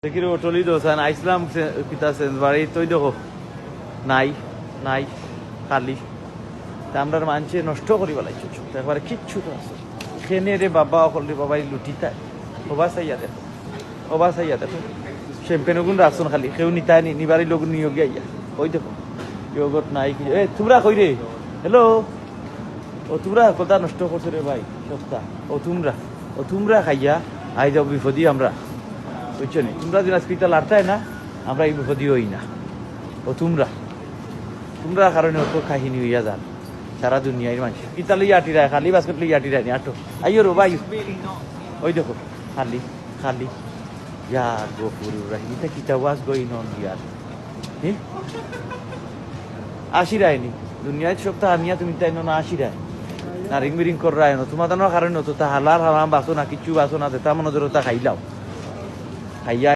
দেখি টলি দোসান আইসলাম পিতা বাড়ি তুই দেখো নাই নাই খালি আমরা মানছে নষ্ট করি বলাইছো একবারে কিচ্ছু তো আছে খেনে রে বাবা অকলি বাবাই লুটিতায় ওবা চাইয়া দেখো ওবা চাইয়া দেখো শ্যাম্পেনগুন রাখছন খালি কেউ নিতায় নি নিবারি লোক নিয়োগ আইয়া ওই দেখো ইয়োগত নাই কি এ তোমরা কই রে হ্যালো ও তোমরা কথা নষ্ট করছো রে ভাই সপ্তাহ ও তোমরা খাইয়া আই যাও বিপদী আমরা বুঝছো নি তোমরা দিন আজকে লাড়তায় না আমরা এই বিপদী হই না ও তোমরা কারণে অত কাহিনী হইয়া যান সারা দুনিয়ার মানুষ কিতা লইয়া আটিরায় খালি বাস্কেট লইয়া আটিরায় নি আটো আইও রো ভাই ওই দেখো খালি খালি ইয়া গফুর রাহিম এটা কিতা ওয়াজ গোইং অন হিয়ার হে আশিরায়নি দুনিয়ায় সপ্তাহ আনিয়া তুমি তাই না আশিরায় না রিং বিরিং কর রায় না তোমার কারণে তো তা হালার হালাম বাসো না কিচ্ছু বাসো না দেতা মনোজরতা খাইলাও খাইয়া